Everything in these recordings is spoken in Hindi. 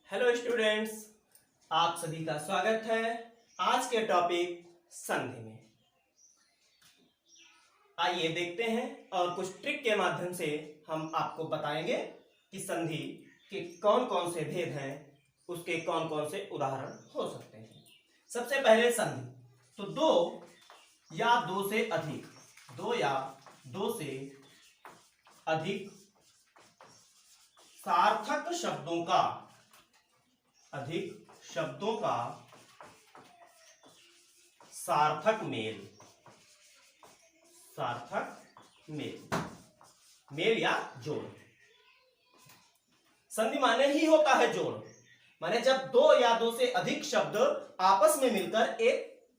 हेलो स्टूडेंट्स, आप सभी का स्वागत है आज के टॉपिक संधि में। आइए देखते हैं और कुछ ट्रिक के माध्यम से हम आपको बताएंगे कि संधि के कौन कौन से भेद हैं, उसके कौन कौन से उदाहरण हो सकते हैं। सबसे पहले संधि, तो दो या दो से अधिक, दो या दो से अधिक सार्थक शब्दों का सार्थक मेल या जोड़। संधि माने ही होता है जोड़, माने जब दो या दो से अधिक शब्द आपस में मिलकर एक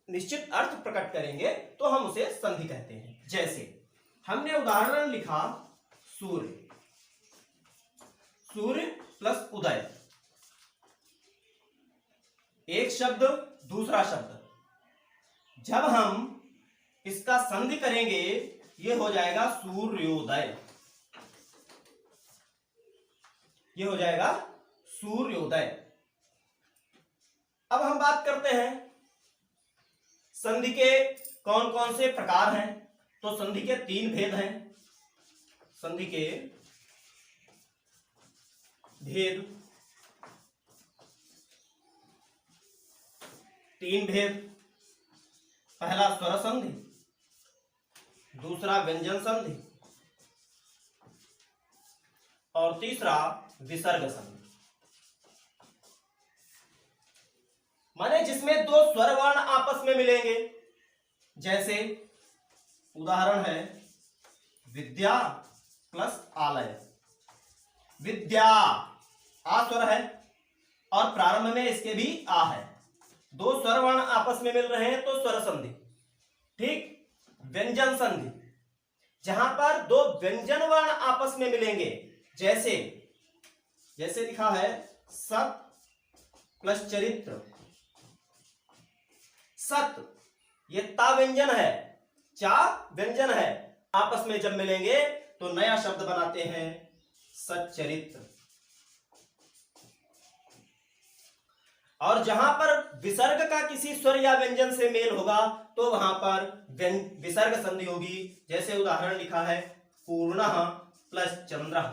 निश्चित अर्थ प्रकट करेंगे तो हम उसे संधि कहते हैं। जैसे हमने उदाहरण लिखा सूर्य प्लस उदय, एक शब्द दूसरा शब्द, जब हम इसका संधि करेंगे ये हो जाएगा सूर्योदय, ये हो जाएगा सूर्योदय। अब हम बात करते हैं संधि के कौन कौन से प्रकार हैं। तो संधि के तीन भेद हैं। संधि के भेद, तीन भेद। पहला स्वर संधि, दूसरा व्यंजन संधि और तीसरा विसर्ग संधि। माने जिसमें दो स्वर वर्ण आपस में मिलेंगे। जैसे उदाहरण है विद्या प्लस आलय। विद्या आ स्वर है और प्रारंभ में इसके भी आ है, दो स्वर वर्ण आपस में मिल रहे हैं तो स्वर संधि। ठीक। व्यंजन संधि, जहां पर दो व्यंजन वर्ण आपस में मिलेंगे, जैसे लिखा है सत प्लस चरित्र। सत ये ता व्यंजन है, चा व्यंजन है, आपस में जब मिलेंगे तो नया शब्द बनाते हैं सच्चरित्र। और जहां पर विसर्ग का किसी स्वर या व्यंजन से मेल होगा तो वहां पर विसर्ग संधि होगी। जैसे उदाहरण लिखा है पूर्णः प्लस चंद्रः,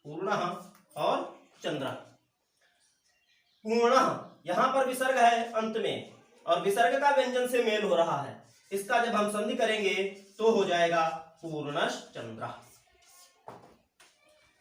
पूर्णः और चंद्रः। पूर्णः यहां पर विसर्ग है अंत में और विसर्ग का व्यंजन से मेल हो रहा है, इसका जब हम संधि करेंगे तो हो जाएगा पूर्णश्चंद्रः।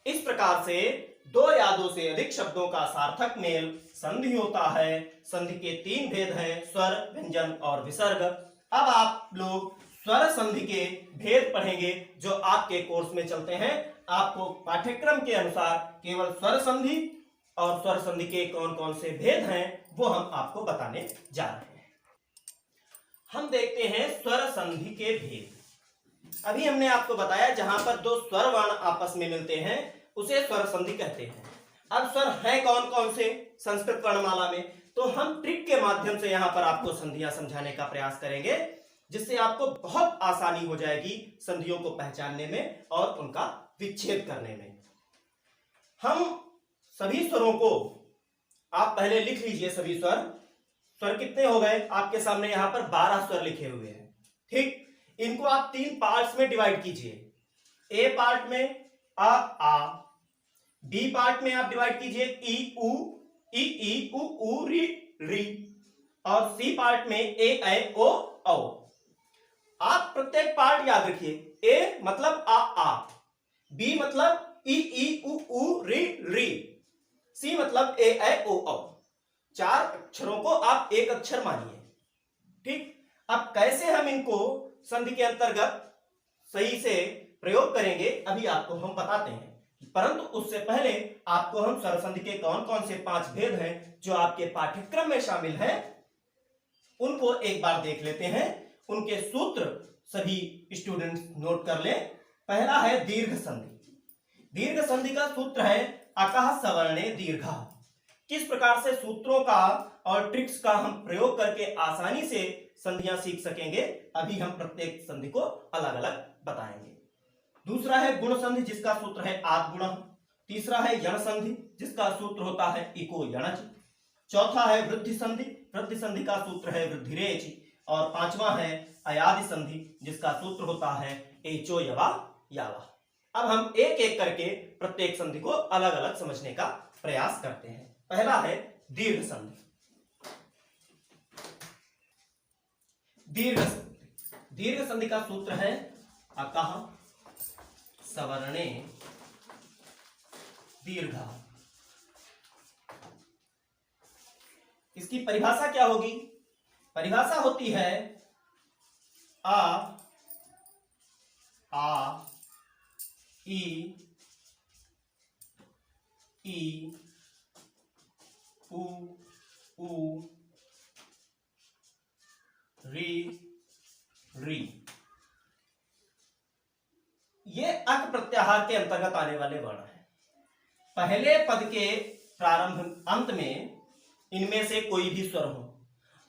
इस प्रकार से दो या दो से अधिक शब्दों का सार्थक मेल संधि होता है। संधि के तीन भेद हैं, स्वर, व्यंजन और विसर्ग। अब आप लोग स्वर संधि के भेद पढ़ेंगे जो आपके कोर्स में चलते हैं। आपको पाठ्यक्रम के अनुसार केवल स्वर संधि और स्वर संधि के कौन कौन से भेद हैं वो हम आपको बताने जा रहे हैं। हम देखते हैं स्वर संधि के भेद। अभी हमने आपको बताया जहां पर दो स्वर वर्ण आपस में मिलते हैं उसे स्वर संधि कहते हैं। अब स्वर है कौन कौन से संस्कृत वर्णमाला में, तो हम ट्रिक के माध्यम से यहां पर आपको संधियां समझाने का प्रयास करेंगे, जिससे आपको बहुत आसानी हो जाएगी संधियों को पहचानने में और उनका विच्छेद करने में। हम सभी स्वरों को आप पहले लिख लीजिए। सभी स्वर कितने हो गए आपके सामने, यहां पर 12 स्वर लिखे हुए हैं। ठीक। इनको आप तीन पार्ट्स में डिवाइड कीजिए। ए पार्ट में आ, बी पार्ट में आप डिवाइड कीजिए ई उ री, और सी पार्ट में ए ओ औ। आप प्रत्येक पार्ट याद रखिए। ए मतलब आ, बी मतलब ई उ री, सी मतलब ए ओ औ। चार अक्षरों को आप एक अक्षर मानिए। ठीक। अब कैसे हम इनको संधि के अंतर्गत सही से प्रयोग करेंगे अभी आपको हम बताते हैं, परंतु उससे पहले आपको हम स्वर संधि के कौन कौन से 5 भेद हैं जो आपके पाठ्यक्रम में शामिल हैं उनको एक बार देख लेते हैं। उनके सूत्र सभी स्टूडेंट्स नोट कर लें। पहला है दीर्घ संधि। दीर्घ संधि का सूत्र है अकः सवर्णे दीर्घः। किस प्रकार से सूत्रों का और ट्रिक्स का हम प्रयोग करके आसानी से संधियां सीख सकेंगे, अभी हम प्रत्येक संधि को अलग अलग बताएंगे। दूसरा है गुण संधि जिसका सूत्र है आद्गुणः। तीसरा है यण संधि जिसका सूत्र होता है इको यणच। चौथा है वृद्धि संधि, वृद्धि संधि का सूत्र है वृद्धिरेच। और पांचवा है अयादि संधि जिसका सूत्र होता है एचो यवा यावा। अब हम एक एक करके प्रत्येक संधि को अलग अलग समझने का प्रयास करते हैं। पहला है दीर्घ संधि। दीर्घ संधि का सूत्र है अकः सवर्णे दीर्घ। इसकी परिभाषा क्या होगी? परिभाषा होती है आ ई उ री ये अक प्रत्याहार के अंतर्गत आने वाले वर्ण हैं। पहले पद के प्रारंभ अंत में इनमें से कोई भी स्वर हो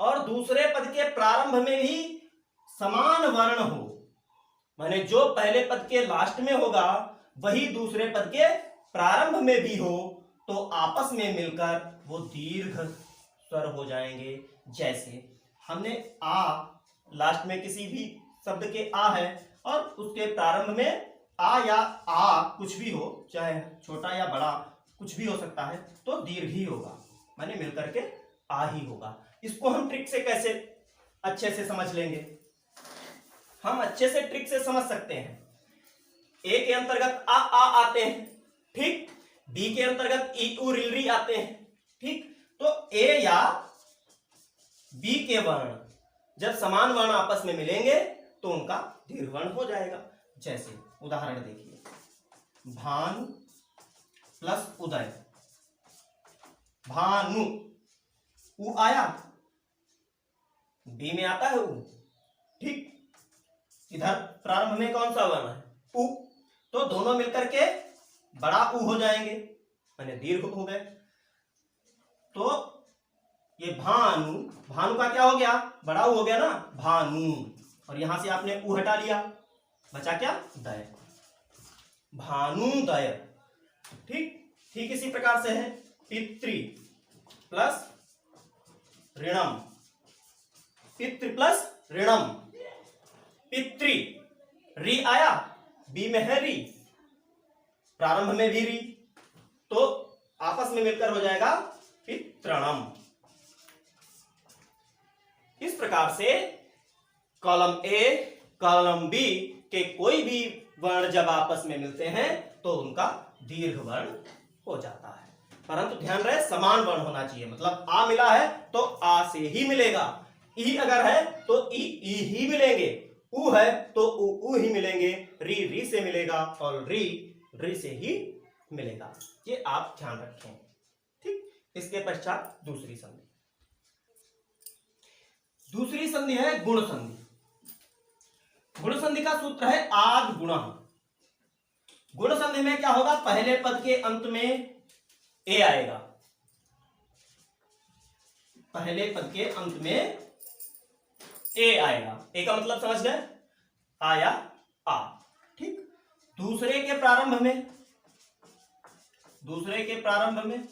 और दूसरे पद के प्रारंभ में भी समान वर्ण हो, माने जो पहले पद के लास्ट में होगा वही दूसरे पद के प्रारंभ में भी हो, तो आपस में मिलकर वो दीर्घ स्वर हो जाएंगे। जैसे हमने आ लास्ट में किसी भी शब्द के आ है और उसके प्रारंभ में आ या आ कुछ भी हो, चाहे छोटा या बड़ा कुछ भी हो सकता है, तो दीर्घ ही होगा, माने मिलकर के आ ही होगा। इसको हम ट्रिक से कैसे अच्छे से समझ लेंगे? हम अच्छे से ट्रिक से समझ सकते हैं। ए के अंतर्गत आ आते हैं, ठीक। बी के अंतर्गत ई उ री आते हैं, ठीक। तो ए या बी के वर्ण जब समान वर्ण आपस में मिलेंगे तो उनका दीर्घ वर्ण हो जाएगा। जैसे उदाहरण देखिए, भानु प्लस उदय, भानु, उ आया, बी में आता है उ, ठीक। इधर प्रारंभ में कौन सा वर्ण है? उ, तो दोनों मिलकर के बड़ा उ हो जाएंगे, माने दीर्घ हो गए। तो ये भानु, भानु का क्या हो गया? बड़ा उ हो गया ना, भानु। और यहां से आपने उ हटा लिया, बचा क्या? दय, भानुदय, ठीक। ठीक इसी प्रकार से है पितृ प्लस ऋणम, पितृ प्लस ऋणम, पितृ, री आया, बी में है री, प्रारंभ में भी री, तो आपस में मिलकर हो जाएगा पितृणम। इस प्रकार से कॉलम ए कॉलम बी के कोई भी वर्ण जब आपस में मिलते हैं तो उनका दीर्घ वर्ण हो जाता है। परंतु ध्यान रहे समान वर्ण होना चाहिए, मतलब आ मिला है तो आ से ही मिलेगा, ई अगर है तो ई ही मिलेंगे, उ है तो उ ही मिलेंगे, री से मिलेगा और री से ही मिलेगा। ये आप ध्यान रखें, ठीक। इसके पश्चात दूसरी संधि। दूसरी संधि है गुण संधि। गुण संधि का सूत्र है आद गुण। गुण संधि में क्या होगा? पहले पद के अंत में ए आएगा, पहले पद के अंत में ए आएगा। ए का मतलब समझ गए? आया आ, ठीक। दूसरे के प्रारंभ में, दूसरे के प्रारंभ में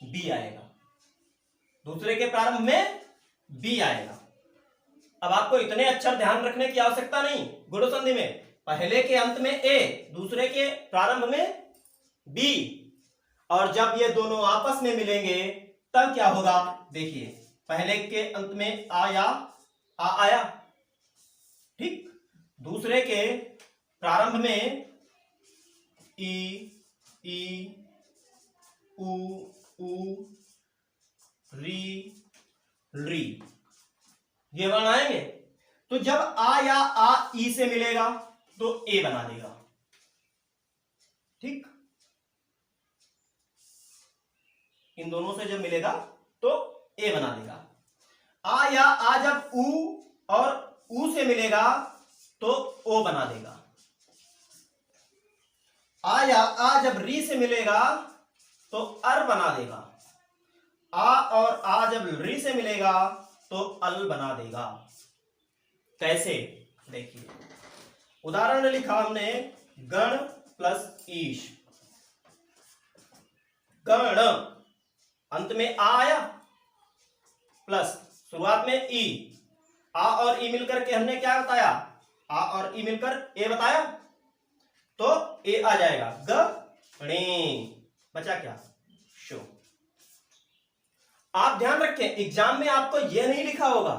बी आएगा, दूसरे के प्रारंभ में बी आएगा। अब आपको इतने अक्षर ध्यान रखने की आवश्यकता नहीं। गुण संधि में पहले के अंत में ए, दूसरे के प्रारंभ में बी, और जब ये दोनों आपस में मिलेंगे तब क्या होगा? देखिए, पहले के अंत में आ या आ आया, ठीक। दूसरे के प्रारंभ में ई उ री, ये वर्ण आएंगे। तो जब आ या आ ई से मिलेगा तो ए बना देगा, ठीक। इन दोनों से जब मिलेगा तो ए बना देगा। आ या आ जब उ और उ से मिलेगा तो ओ बना देगा। आ या आ जब री से मिलेगा तो अर बना देगा। आ और आ जब री से मिलेगा तो अल बना देगा। कैसे? देखिए, उदाहरण लिखा हमने गण प्लस ईश। गण अंत में आ आया प्लस शुरुआत में ई, आ और ई मिलकर के हमने क्या बताया, आ और ई मिलकर ए बताया, तो ए आ जाएगा गणे। बचा क्या, शो। आप ध्यान रखें एग्जाम में आपको यह नहीं लिखा होगा,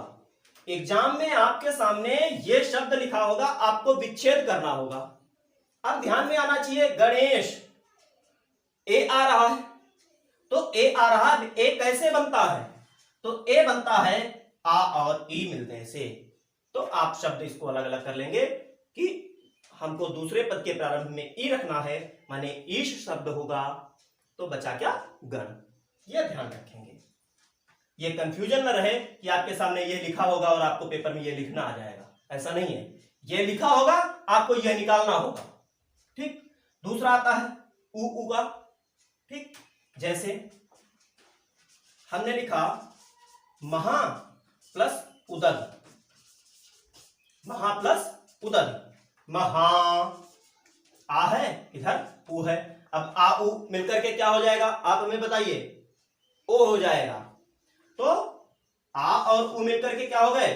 एग्जाम में आपके सामने यह शब्द लिखा होगा, आपको विच्छेद करना होगा। अब ध्यान में आना चाहिए गणेश, ए आ रहा है तो ए आ रहा है, ए कैसे बनता है, तो ए बनता है आ और ई मिलने से। तो आप शब्द इसको अलग अलग कर लेंगे कि हमको दूसरे पद के प्रारंभ में ई रखना है, माने ईश शब्द होगा, तो बचा क्या, गण। यह ध्यान रखेंगे, ये कंफ्यूजन न रहे कि आपके सामने ये लिखा होगा और आपको पेपर में ये लिखना आ जाएगा, ऐसा नहीं है। ये लिखा होगा, आपको यह निकालना होगा। ठीक। दूसरा आता है उगा। ठीक, जैसे हमने लिखा महा प्लस उदग, महा प्लस उदग, महा आ है, इधर उ है। अब आ उ मिलकर के क्या हो जाएगा, आप हमें बताइए, ओ हो जाएगा। तो आ और उ मिलकर के क्या हो गए,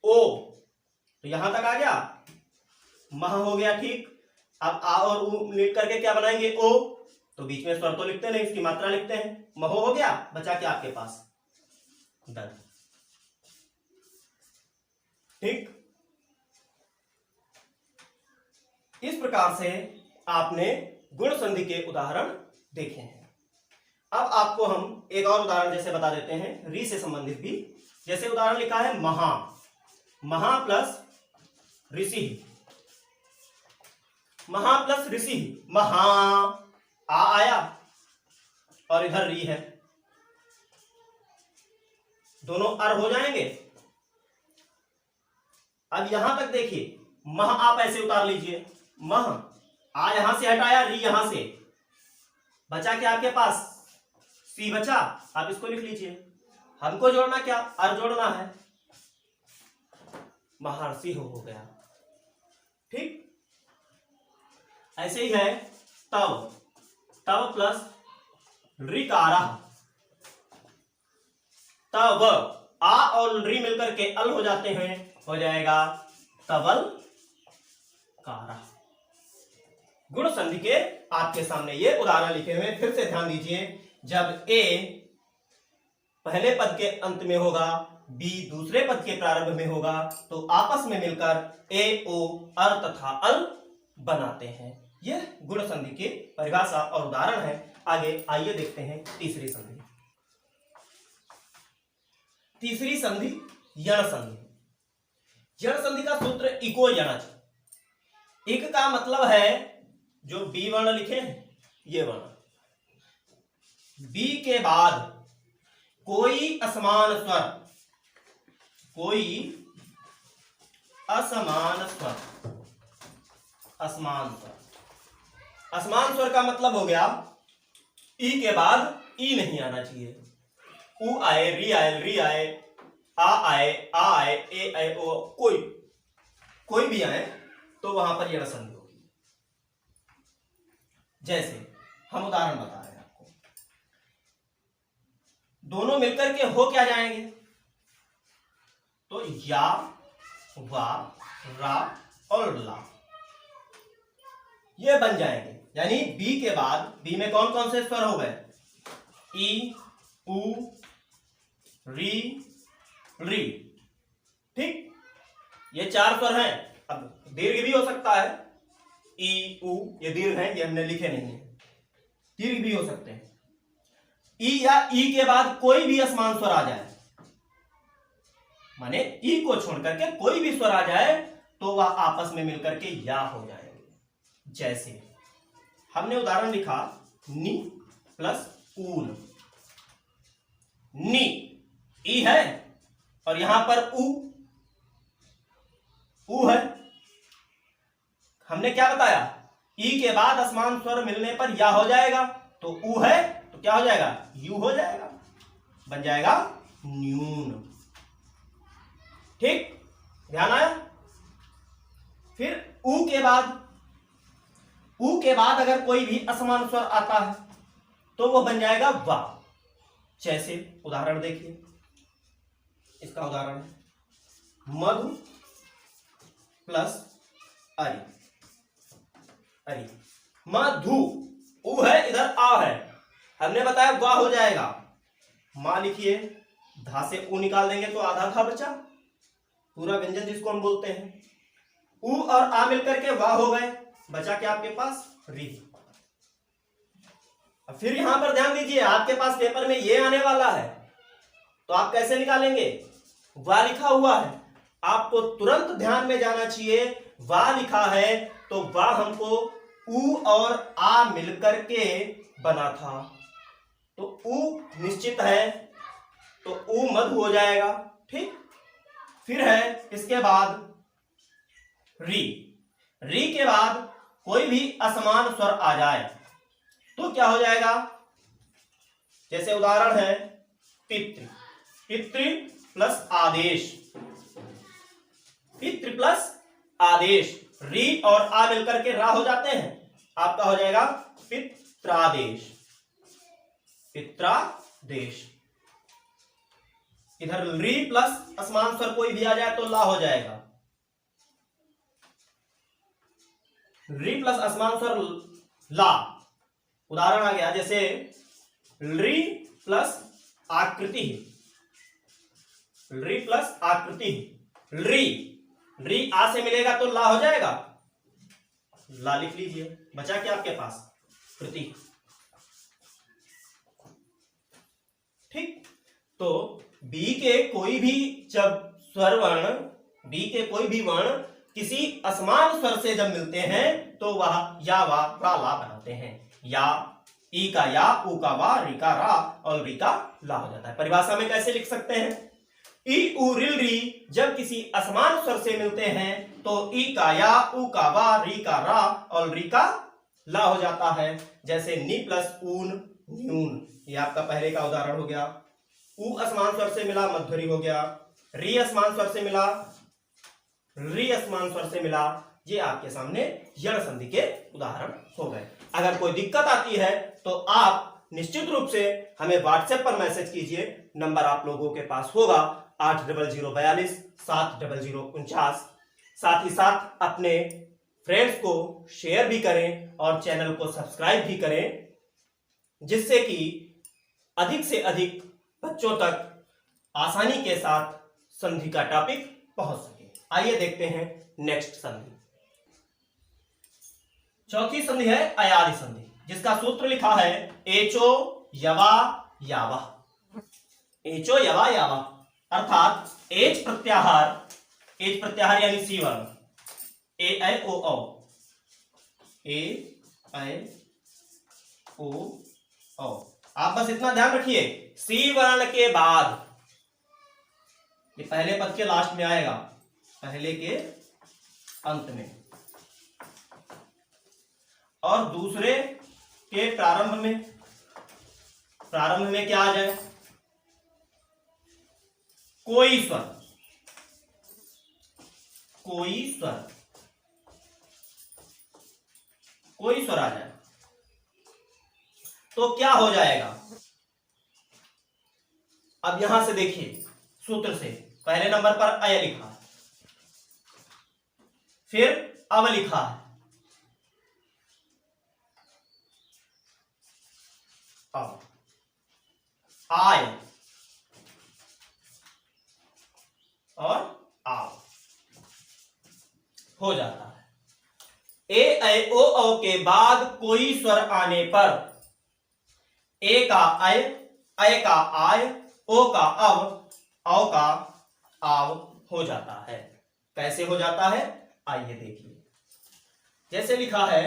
ओ। तो यहां तक आ गया, मह हो गया। ठीक। अब आ और उ मिलकर के क्या बनाएंगे, ओ। तो बीच में स्वर तो लिखते नहीं, इसकी मात्रा लिखते हैं। महो हो गया, बचा क्या आपके पास, दल। ठीक। इस प्रकार से आपने गुण संधि के उदाहरण देखे हैं। अब आपको हम एक और उदाहरण जैसे बता देते हैं, री से संबंधित भी। जैसे उदाहरण लिखा है महा, महा प्लस ऋषि, महा प्लस ऋषि, महा आ आया और इधर री है, दोनों अर हो जाएंगे। अब यहां तक देखिए, मह आप ऐसे उतार लीजिए, मह आ यहां से हटाया, री यहां से, बचा क्या आपके पास, सी बचा। आप इसको लिख लीजिए। हमको जोड़ना क्या, अर जोड़ना है, महर्षि हो गया। ठीक। ऐसे ही है तब, तब प्लस ऋकारा, तब आ और री मिलकर के अल हो जाते हैं, हो जाएगा तबल कारा। गुण संधि के आपके सामने ये उदाहरण लिखे हुए, फिर से ध्यान दीजिए। जब ए पहले पद के अंत में होगा, बी दूसरे पद के प्रारंभ में होगा, तो आपस में मिलकर ए ओ अर तथा अल बनाते हैं। यह गुण संधि की परिभाषा और उदाहरण है। आगे आइए देखते हैं तीसरी संधि। तीसरी संधि यण संधि। यण संधि का सूत्र इको यणच। इक का मतलब है जो बी वर्ण लिखे हैं, ये वर्ण, बी के बाद कोई असमान स्वर, कोई असमान स्वर, असमान स्वर। असमान स्वर का मतलब हो गया ई के बाद ई नहीं आना चाहिए, उ आए, री आए, री आए, आ आए, आ आए, ए आए, ओ, कोई भी आए तो वहां पर यण संधि होगी। जैसे हम उदाहरण बता रहे हैं आपको, दोनों मिलकर के हो क्या जाएंगे, तो या, वा, रा और ला, ये बन जाएंगे। यानी बी के बाद, बी में कौन कौन से स्वर हो गए, ई, उ, री, री। ठीक, ये चार स्वर हैं। अब दीर्घ भी हो सकता है, ई, उ, ये दीर्घ है, ये हमने लिखे नहीं है, दीर्घ भी हो सकते हैं। ई या ई के बाद कोई भी असमान स्वर आ जाए, माने ई को छोड़ करके कोई भी स्वर आ जाए, तो वह आपस में मिलकर के या हो जाएंगे। जैसे हमने उदाहरण लिखा नी प्लस ऊन, नी ई है और यहां पर उ है। हमने क्या बताया, ई के बाद असमान स्वर मिलने पर या हो जाएगा, तो उ है तो क्या हो जाएगा, यू हो जाएगा, बन जाएगा न्यून। ठीक, ध्यान आया। फिर बाद ऊ के बाद अगर कोई भी असमान स्वर आता है तो वो बन जाएगा वा। जैसे उदाहरण देखिए, इसका उदाहरण है मधु प्लस अरि। अरि मधु, ऊ है, इधर आ है, हमने बताया वा हो जाएगा। मां लिखिए, धा से ऊ निकाल देंगे तो आधा था बचा, पूरा व्यंजन जिसको हम बोलते हैं। ऊ और आ मिलकर के वा हो गए, बचा क्या आपके पास री। अब फिर यहां पर ध्यान दीजिए, आपके पास पेपर में ये आने वाला है तो आप कैसे निकालेंगे? वा लिखा हुआ है, आपको तुरंत ध्यान में जाना चाहिए। वा लिखा है तो वा हमको ऊ और आ मिलकर के बना था, तो ऊ निश्चित है तो ऊ मधु हो जाएगा। ठीक, फिर है इसके बाद री। री के बाद कोई भी असमान स्वर आ जाए तो क्या हो जाएगा? जैसे उदाहरण है पितृ। पितृ प्लस आदेश, पितृ प्लस आदेश, री और आ मिलकर के रा हो जाते हैं, आपका हो जाएगा पित्रादेश। पित्रादेश। इधर री प्लस असमान स्वर कोई भी आ जाए तो ला हो जाएगा। री प्लस असमान स्वर ला, उदाहरण आ गया जैसे री प्लस आकृति। री प्लस आकृति, री, री आ से मिलेगा तो ला हो जाएगा, ला लिख लीजिए, बचा क्या आपके पास कृति। ठीक, तो बी के कोई भी जब स्वर वर्ण, बी के कोई भी वर्ण किसी असमान स्वर से जब मिलते हैं तो वह या वा रा ला बनाते हैं। या ई का या, ऊ का वा, री का रा और री का ला हो जाता है। परिभाषा में कैसे लिख सकते हैं? ई ऊ रिल री जब किसी असमान स्वर से मिलते हैं तो ई का या, ऊ का वा, री का रा और री का ला हो जाता है। जैसे नी प्लस ऊन न्यून, ये आपका पहले का उदाहरण हो गया। ऊ असमान स्वर से मिला मध्वरी हो गया, री असमान स्वर से मिला, री असमान स्वर से मिला, ये आपके सामने यण संधि के उदाहरण हो गए। अगर कोई दिक्कत आती है तो आप निश्चित रूप से हमें व्हाट्सएप पर मैसेज कीजिए, नंबर आप लोगों के पास होगा 8042 70049। साथ ही साथ अपने फ्रेंड्स को शेयर भी करें और चैनल को सब्सक्राइब भी करें, जिससे कि अधिक से अधिक बच्चों तक आसानी के साथ संधि का टॉपिक पहुंच सके। आइए देखते हैं नेक्स्ट संधि। चौथी संधि है अयादि संधि, जिसका सूत्र लिखा है एचो यवा यावा। एचो यवा यावा अर्थात एच प्रत्याहार यानी सी वर्ण, ए ऐ ओ औ, ए ऐ ओ औ। आप बस इतना ध्यान रखिए, सी वर्ण के बाद, ये पहले पद के लास्ट में आएगा, पहले के अंत में, और दूसरे के प्रारंभ में। प्रारंभ में क्या आ जाए? कोई स्वर, कोई स्वर, कोई स्वर आ जाए तो क्या हो जाएगा? अब यहां से देखिए, सूत्र से पहले नंबर पर अय लिखा है, फिर अव लिखा है, अब आय और आव हो जाता है। ए ऐ ओ औ के बाद कोई स्वर आने पर ए का अय, अय का आय, ओ का अव, औ का आव हो जाता है। कैसे हो जाता है आइए देखिए। जैसे लिखा है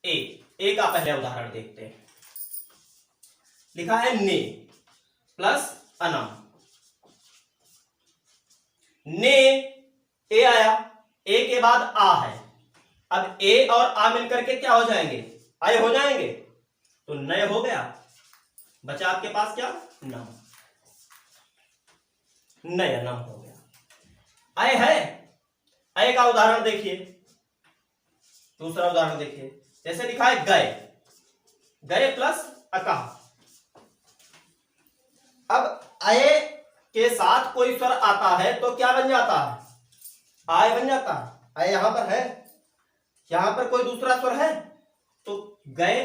ए का पहले उदाहरण देखते हैं। लिखा है ने प्लस अनम, ने, ए आया, ए के बाद आ है, अब ए और आ मिलकर के क्या हो जाएंगे? आय हो जाएंगे, तो नय हो गया, बचा आपके पास क्या? नम, नयनम हो गया। अय है, अय का उदाहरण देखिए, दूसरा उदाहरण देखिए, जैसे लिखा है गए, गए प्लस अकह। अब अय के साथ कोई स्वर आता है तो क्या बन जाता है? आय बन जाता है। अय यहां पर है, यहां पर कोई दूसरा स्वर है तो गए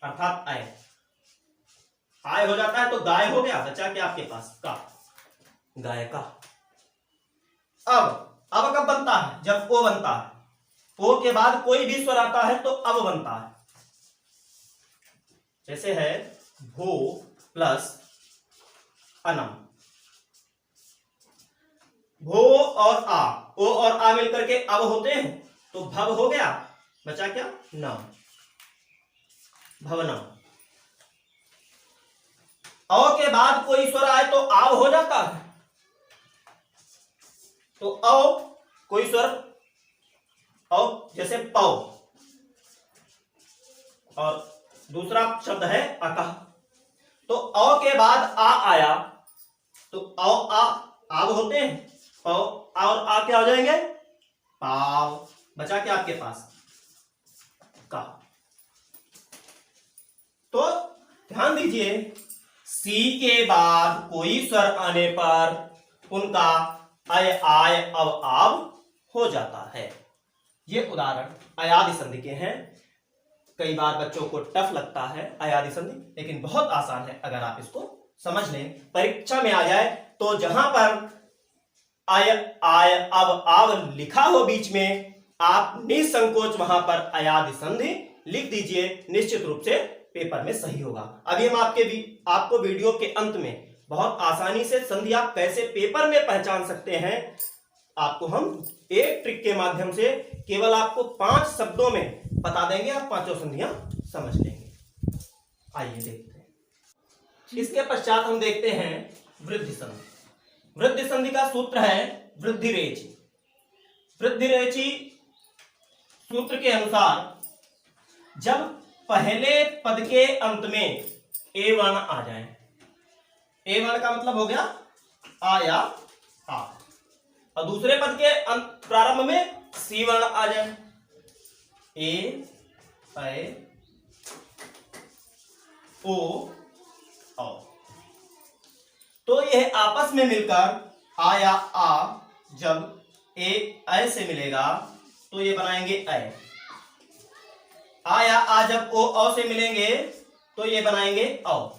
अर्थात अय, आय हो जाता है तो गाय हो गया, बचा क्या आपके पास? का, गाय का। अब कब बनता है? जब ओ बनता है। ओ के बाद कोई भी स्वर आता है तो अब बनता है। जैसे है भो प्लस अनम, भो और आ, ओ और आ मिलकर के अब होते हैं तो भव हो गया, बचा क्या? नम, भवनम। अ के बाद कोई स्वर आए तो आव हो जाता है, तो अ कोई स्वर, अ जैसे पौ, और दूसरा शब्द है अकह, तो अ के बाद आ आया तो अ आ आव होते हैं, पौ और आ क्या हो जाएंगे? पाव, बचा क्या आपके पास? का। तो ध्यान दीजिए, सी के बाद कोई स्वर आने पर उनका अय आय अब आव हो जाता है। ये उदाहरण अयादि संधि के हैं। कई बार बच्चों को टफ लगता है अयादि संधि, लेकिन बहुत आसान है अगर आप इसको समझ लें। परीक्षा में आ जाए तो जहां पर अय आय अब आव लिखा हो बीच में, आप निसंकोच वहां पर अयादि संधि लिख दीजिए, निश्चित रूप से पेपर में सही होगा। अभी हम आपको वीडियो के अंत में बहुत आसानी से संधि आप कैसे पेपर में पहचान सकते हैं, आपको हम एक ट्रिक के माध्यम से केवल आपको 5 शब्दों में बता देंगे, आप पांचों संधियां समझ लेंगे। आइए देखते हैं। इसके पश्चात हम देखते हैं वृद्धि संधि। वृद्धि संधि का सूत्र है वृद्धिरेचि। वृद्धिरेचि सूत्र के अनुसार जब पहले पद के अंत में ए वर्ण आ जाए, ए वर्ण का मतलब हो गया आ या आ, और दूसरे पद के प्रारंभ में सी वर्ण आ जाए, ए ऐ ओ औ, तो यह आपस में मिलकर आ या आ जब ए ऐ से मिलेगा तो ये बनाएंगे ऐ, आ या आ जब ओ औ से मिलेंगे तो ये बनाएंगे औ।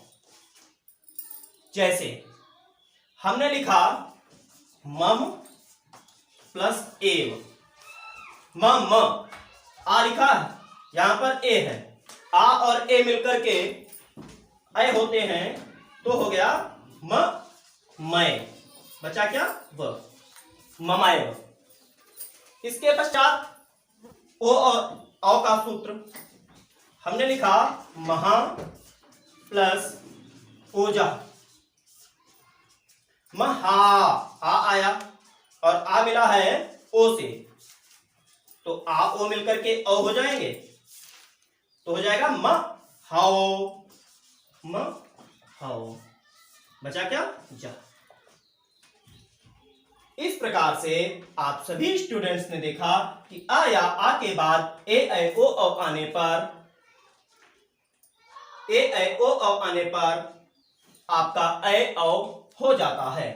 जैसे हमने लिखा मम प्लस एव, मम म, आ लिखा है, यहां पर ए है, आ और ए मिलकर के ऐ होते हैं तो हो गया म मय, बचा क्या? व, ममाय। इसके पश्चात ओ और औ का सूत्र हमने लिखा महा प्लस ओजा, महा, आ आया और आ मिला है ओ से, तो आ ओ मिलकर के औ हो जाएंगे तो हो जाएगा म हाओ, म हाओ, बचा क्या? जा। इस प्रकार से आप सभी स्टूडेंट्स ने देखा कि आ या आ के बाद ए ऐ ओ औ आने पर, ए ऐ ओ औ आने पर आपका ऐ औ हो जाता है।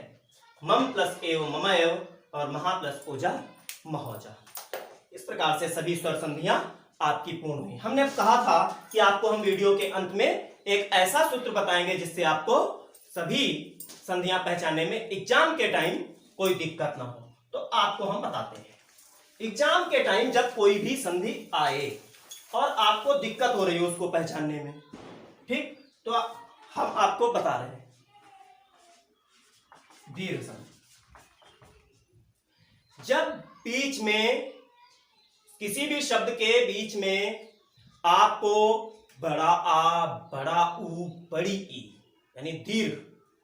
मम प्लस एव ममएव और महा प्लस ओजा महोजा। इस प्रकार से सभी स्वर संधियां आपकी पूर्ण हुई। हमने कहा था कि आपको हम वीडियो के अंत में एक ऐसा सूत्र बताएंगे जिससे आपको सभी संधियां पहचानने में एग्जाम के टाइम कोई दिक्कत ना हो, तो आपको हम बताते हैं। एग्जाम के टाइम जब कोई भी संधि आए और आपको दिक्कत हो रही हो उसको पहचानने में, ठीक, तो हम आपको बता रहे हैं। दीर्घ संधि, जब बीच में किसी भी शब्द के बीच में आपको बड़ा आ, बड़ा ऊ, बड़ी ई यानी दीर्घ,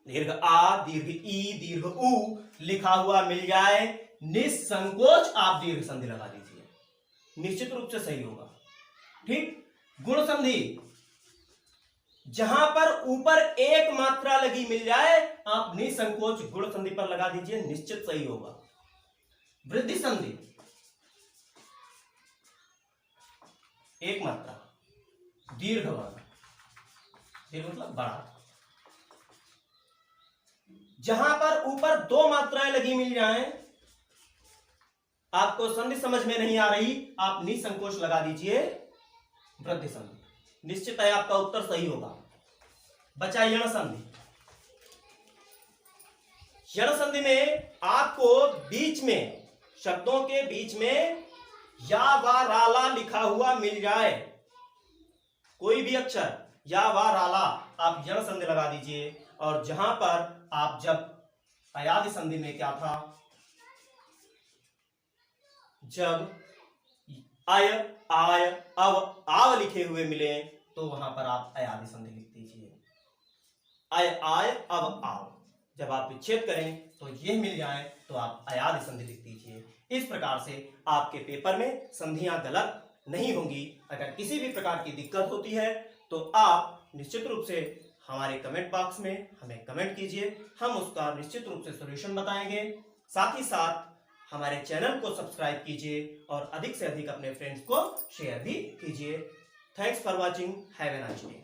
दीर्घ आ, दीर्घ ई, दीर्घ ऊ लिखा हुआ मिल जाए, निसंकोच आप दीर्घ संधि लगा दीजिए, निश्चित रूप से सही होगा। ठीक। गुण संधि, जहां पर ऊपर एक मात्रा लगी मिल जाए आप निसंकोच गुण संधि पर लगा दीजिए, निश्चित सही होगा। वृद्धि संधि, एक मात्रा, दीर्घ वर्ण, दीर्घ मतलब बड़ा। जहां पर ऊपर दो मात्राएं लगी मिल जाएं, आपको संधि समझ में नहीं आ रही, आप निसंकोच लगा दीजिए वृद्धि संधि, निश्चित है आपका उत्तर सही होगा। बचा यण संधि। यण संधि में आपको बीच में, शब्दों के बीच में या वा राला लिखा हुआ मिल जाए, कोई भी अक्षर या वा राला, आप यण संधि लगा दीजिए। और जहां पर आप जब अयादि संधि में क्या था, जब अय आय अव आव लिखे हुए मिले तो वहां पर आप अयादि संधि लिख दीजिए। अय आय अव आव, जब आप विच्छेद करें तो ये मिल जाए तो आप अयादि संधि लिख दीजिए। इस प्रकार से आपके पेपर में संधियां गलत नहीं होंगी। अगर किसी भी प्रकार की दिक्कत होती है तो आप निश्चित रूप से हमारे कमेंट बॉक्स में हमें कमेंट कीजिए, हम उसका निश्चित रूप से सॉल्यूशन बताएंगे। साथ ही साथ हमारे चैनल को सब्सक्राइब कीजिए और अधिक से अधिक अपने फ्रेंड्स को शेयर भी कीजिए। Thanks for watching, have a nice day.